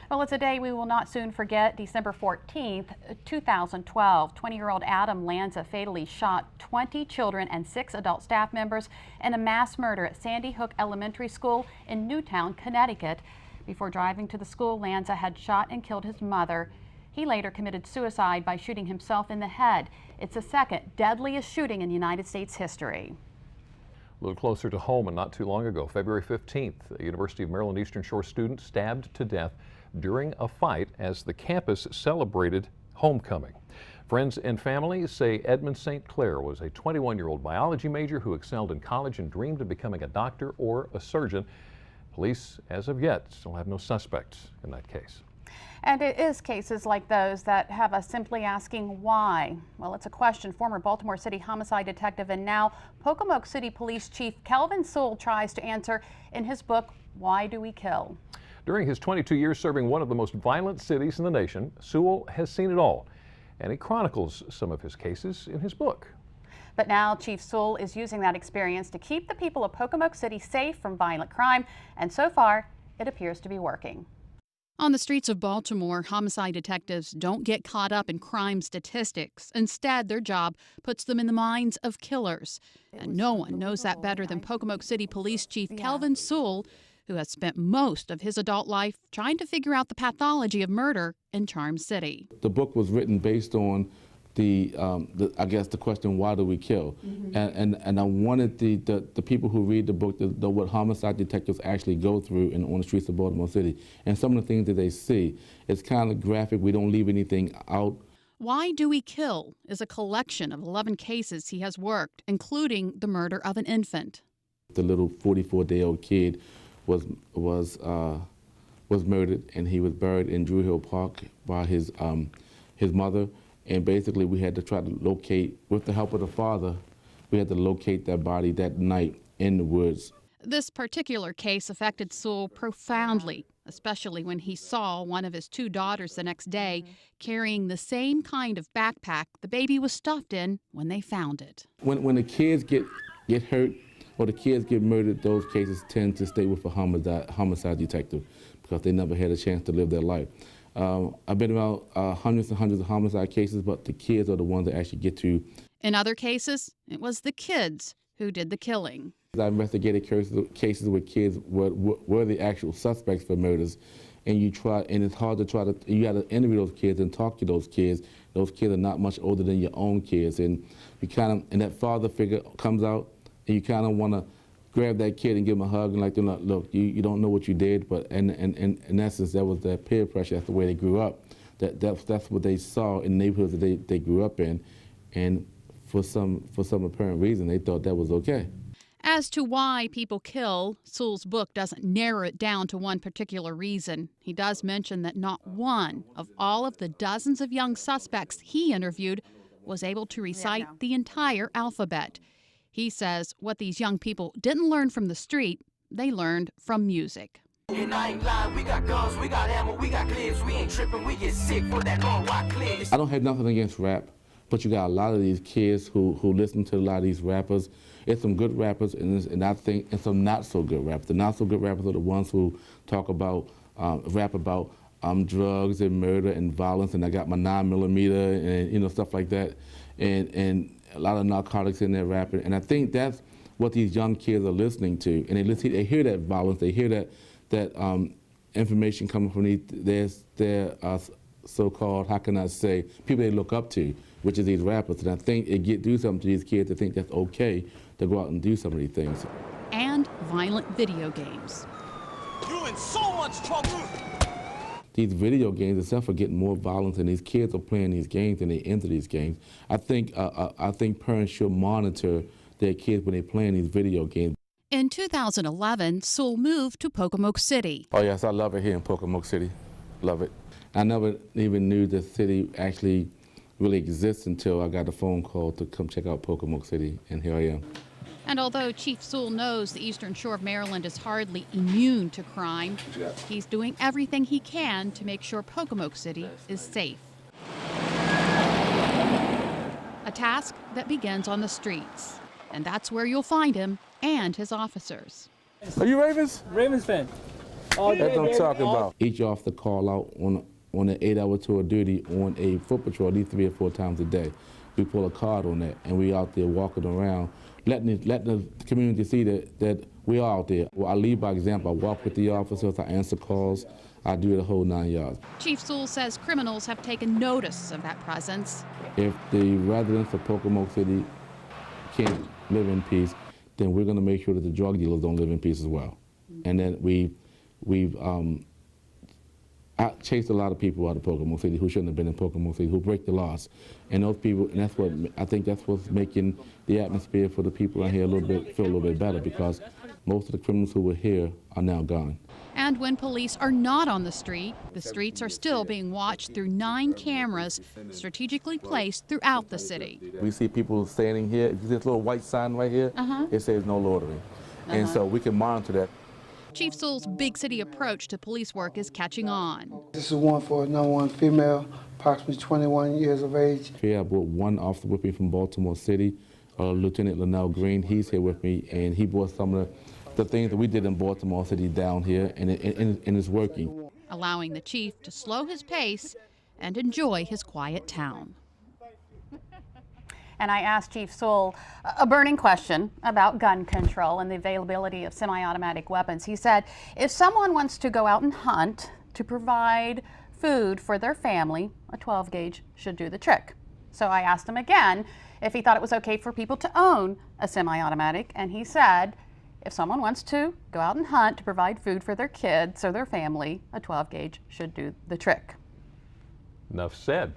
Well, it's a day we will not soon forget. December 14th, 2012, 20-year-old Adam Lanza fatally shot 20 children and 6 adult staff members in a mass murder at Sandy Hook Elementary School in Newtown, Connecticut. Before driving to the school, Lanza had shot and killed his mother. He later committed suicide by shooting himself in the head. It's the second deadliest shooting in United States history. A little closer to home, and not too long ago, February 15th, a University of Maryland Eastern Shore student stabbed to death during a fight as the campus celebrated homecoming. Friends and family say Edmund St. Clair was a 21-year-old biology major who excelled in college and dreamed of becoming a doctor or a surgeon. Police, as of yet, still have no suspects in that case. And it is cases like those that have us simply asking why. Well, it's a question former Baltimore City homicide detective and now Pocomoke City Police Chief Kelvin Sewell tries to answer in his book, Why Do We Kill? During his 22 years serving one of the most violent cities in the nation, Sewell has seen it all, and he chronicles some of his cases in his book. But now Chief Sewell is using that experience to keep the people of Pocomoke City safe from violent crime, and so far, it appears to be working. On the streets of Baltimore, homicide detectives don't get caught up in crime statistics. Instead, their job puts them in the minds of killers. And no one knows that better than Pocomoke City Police Chief Kelvin Sewell, who has spent most of his adult life trying to figure out the pathology of murder in Charm City. The book was written based on I guess the question, why do we kill? And I wanted the people who read the book to know what homicide detectives actually go through on the streets of Baltimore City. And some of the things that they see. It's kind of graphic. We don't leave anything out. Why Do We Kill is a collection of 11 cases he has worked, including the murder of an infant. The little 44-day-old kid was murdered, and he was buried in Drew Hill Park by his mother. And basically, we had to try to locate, with the help of the father, we had to locate that body that night in the woods. This particular case affected Sewell profoundly, especially when he saw one of his 2 daughters the next day carrying the same kind of backpack the baby was stuffed in when they found it. When the kids get hurt or the kids get murdered, those cases tend to stay with a homicide detective because they never had a chance to live their life. I've been around hundreds and hundreds of homicide cases, but the kids are the ones that actually get to. In other cases, it was the kids who did the killing. I investigated cases where kids were the actual suspects for murders, and it's hard to you got to interview those kids and talk to those kids. Those kids are not much older than your own kids, and and that father figure comes out, and you kind of want to grab that kid and give him a hug and like, look, you don't know what you did, but in essence, that was their peer pressure. That's the way they grew up. That's what they saw in the neighborhoods that they grew up in, and for some apparent reason, they thought that was okay. As to why people kill, Sewell's book doesn't narrow it down to one particular reason. He does mention that not one of all of the dozens of young suspects he interviewed was able to recite the entire alphabet. He says what these young people didn't learn from the street, they learned from music. And I ain't lying, we got guns, we got ammo, we got clips, we ain't tripping, we get sick for that long white clip. I don't have nothing against rap, but you got a lot of these kids who listen to a lot of these rappers. It's some good rappers and I think and some not so good rappers. The not so good rappers are the ones who talk about, rap about drugs and murder and violence, and I got my 9mm and stuff like that. And a lot of narcotics in their rapping, and I think that's what these young kids are listening to. And they hear that violence, they hear that information coming from their so-called, how can I say, people they look up to, which is these rappers. And I think it do something to these kids to think that's okay to go out and do some of these things. And violent video games. You in so much trouble. These video games itself are getting more violent, and these kids are playing these games and they enter these games. I think parents should monitor their kids when they're playing these video games. In 2011, Sewell moved to Pocomoke City. Oh yes, I love it here in Pocomoke City. Love it. I never even knew the city actually really exists until I got a phone call to come check out Pocomoke City, and here I am. And although Chief Sewell knows the Eastern Shore of Maryland is hardly immune to crime, he's doing everything he can to make sure Pocomoke City is safe. A task that begins on the streets, and that's where you'll find him and his officers. Are you Ravens? Ravens fan. That's what I'm talking about. Each officer call out on an 8-hour tour of duty on a foot patrol at least 3 or 4 times a day. We pull a card on that, and we out there walking around, letting the community see that we are out there. Well, I lead by example. I walk with the officers, I answer calls, I do the whole 9 yards. Chief Sewell says criminals have taken notice of that presence. If the residents of Pocomoke City can't live in peace, then we're going to make sure that the drug dealers don't live in peace as well. And then we've I chased a lot of people out of Pocomoke City who shouldn't have been in Pocomoke City, who break the laws. And those people, and that's what, I think that's what's making the atmosphere for the people around here feel a little bit better, because most of the criminals who were here are now gone. And when police are not on the streets are still being watched through 9 cameras strategically placed throughout the city. We see people standing here, this little white sign right here, it says no loitering. And so we can monitor that. Chief Sewell's big city approach to police work is catching on. This is one for another one female, approximately 21 years of age. Here I brought one officer with me from Baltimore City, Lieutenant Linnell Green. He's here with me, and he brought some of the things that we did in Baltimore City down here, and it's working. Allowing the chief to slow his pace and enjoy his quiet town. And I asked Chief Sewell a burning question about gun control and the availability of semi-automatic weapons. He said, if someone wants to go out and hunt to provide food for their family, a 12 gauge should do the trick. So I asked him again if he thought it was okay for people to own a semi-automatic, and he said, if someone wants to go out and hunt to provide food for their kids or their family, a 12 gauge should do the trick. Enough said.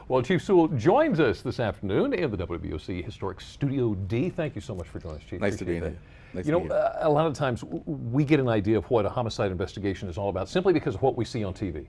Well, Chief Sewell joins us this afternoon in the WBOC Historic Studio D. Thank you so much for joining us, Chief. Nice to be Appreciate here. that. Nice You to be know, here. a lot of times we get an idea of what a homicide investigation is all about simply because of what we see on TV.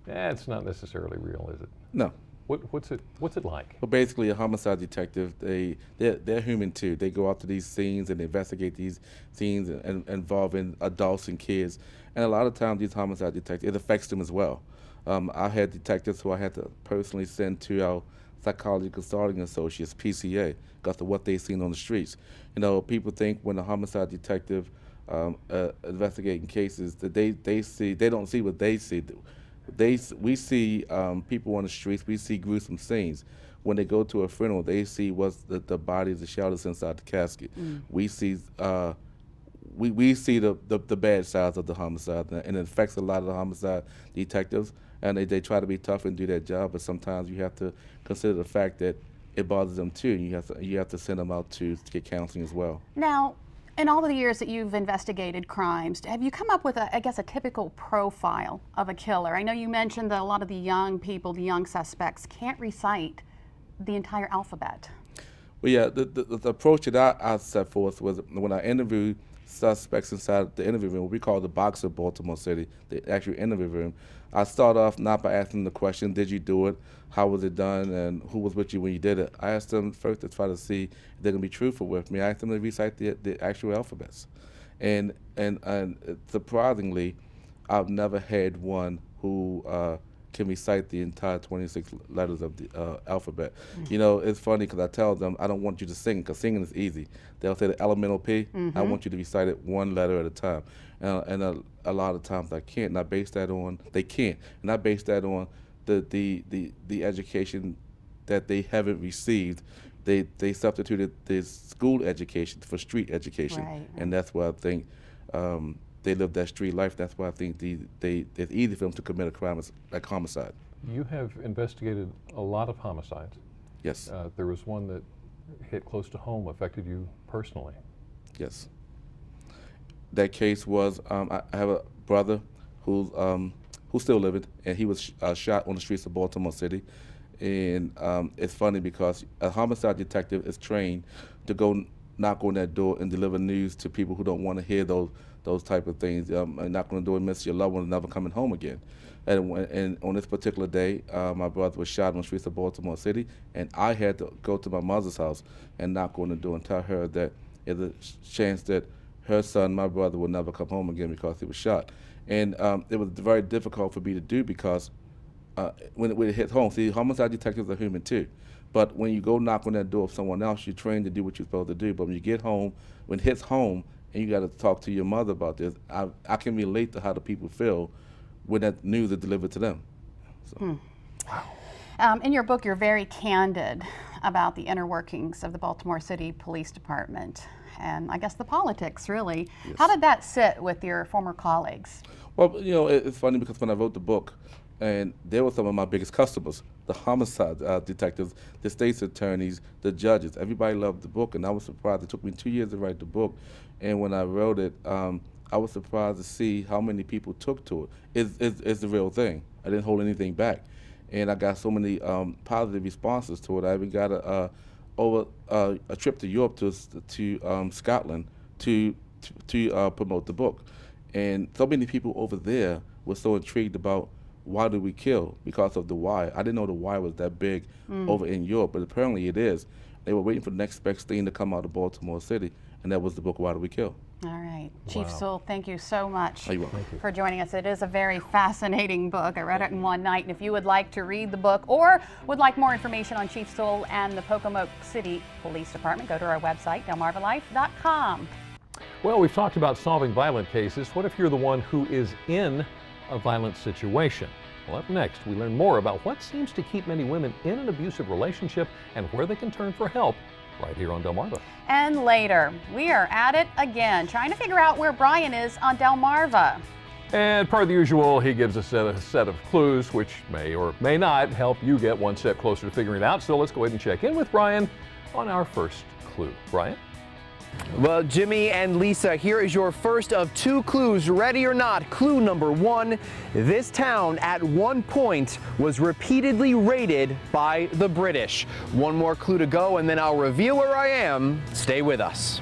It's not necessarily real, is it? No. What's it like? Well, basically, a homicide detective, they're human too. They go out to these scenes and investigate these scenes involving adults and kids. And a lot of times, these homicide detectives, it affects them as well. I had detectives who I had to personally send to our psychology consulting associates, PCA, because of what they've seen on the streets. You know, people think when a homicide detective investigating cases that they don't see what they see. We see people on the streets. We see gruesome scenes. When they go to a funeral, they see what's the bodies, the shelters inside the casket. We see we see the bad sides of the homicide, and it affects a lot of the homicide detectives. And they try to be tough and do their job, but sometimes you have to consider the fact that it bothers them too, and you have to send them out to get counseling as well. Now, in all of the years that you've investigated crimes, have you come up with, a typical profile of a killer? I know you mentioned that a lot of the young people, the young suspects, can't recite the entire alphabet. Well, yeah, the approach that I set forth was when I interviewed suspects inside the interview room, we call the box of Baltimore City, the actual interview room. I start off not by asking the question, did you do it, how was it done, and who was with you when you did it. I asked them first to try to see if they're going to be truthful with me. I asked them to recite the actual alphabets. And surprisingly, I've never had one who can recite the entire 26 letters of the alphabet. You know, it's funny because I tell them I don't want you to sing, because singing is easy. They'll say the elemental P. I want you to recite it one letter at a time. And a lot of times I can't, and I base that on, they can't. And I base that on the education that they haven't received. They substituted the school education for street education. Right. And that's why I think they live that street life. That's why I think it's easy for them to commit a crime like homicide. You have investigated a lot of homicides. Yes. There was one that hit close to home, affected you personally. Yes. That case was, I have a brother who's still living, and he was shot on the streets of Baltimore City. And it's funny because a homicide detective is trained to go knock on that door and deliver news to people who don't want to hear those type of things. Knock on the door and miss your loved one never coming home again. And on this particular day, my brother was shot on the streets of Baltimore City, and I had to go to my mother's house and knock on the door and tell her that there's a chance that her son, my brother, will never come home again because he was shot. And it was very difficult for me to do because when it hits home, see, homicide detectives are human too. But when you go knock on that door of someone else, you're trained to do what you're supposed to do. But when you get home, when it hits home, and you got to talk to your mother about this. I can relate to how the people feel when that news is delivered to them. So. In your book, you're very candid about the inner workings of the Baltimore City Police Department and I guess the politics, really. Yes. How did that sit with your former colleagues? Well, you know, it's funny because when I wrote the book, and they were some of my biggest customers, the homicide detectives, the state's attorneys, the judges. Everybody loved the book, and I was surprised. It took me 2 years to write the book, and when I wrote it, I was surprised to see how many people took to it. It's the real thing. I didn't hold anything back, and I got so many positive responses to it. I even got a trip to Europe to Scotland to promote the book, and so many people over there were so intrigued about why do we kill, because of the why. I didn't know the why was that big over in Europe, but apparently it is. They were waiting for the next best thing to come out of Baltimore City, and that was the book, Why Do We Kill? All right. Chief Sewell, thank you so much for joining us. It is a very fascinating book. I read it in one night, and if you would like to read the book or would like more information on Chief Sewell and the Pocomoke City Police Department, go to our website, delmarvalife.com. Well, we've talked about solving violent cases. What if you're the one who is in a violent situation? Well, up next, we learn more about what seems to keep many women in an abusive relationship and where they can turn for help right here on Delmarva. And later, we are at it again, trying to figure out where Brian is on Delmarva. And per the usual, he gives us a set of clues, which may or may not help you get one step closer to figuring it out. So let's go ahead and check in with Brian on our first clue. Brian? Well, Jimmy and Lisa, here is your first of 2 clues. Ready or not, clue number 1. This town at one point was repeatedly raided by the British. One more clue to go, and then I'll reveal where I am. Stay with us.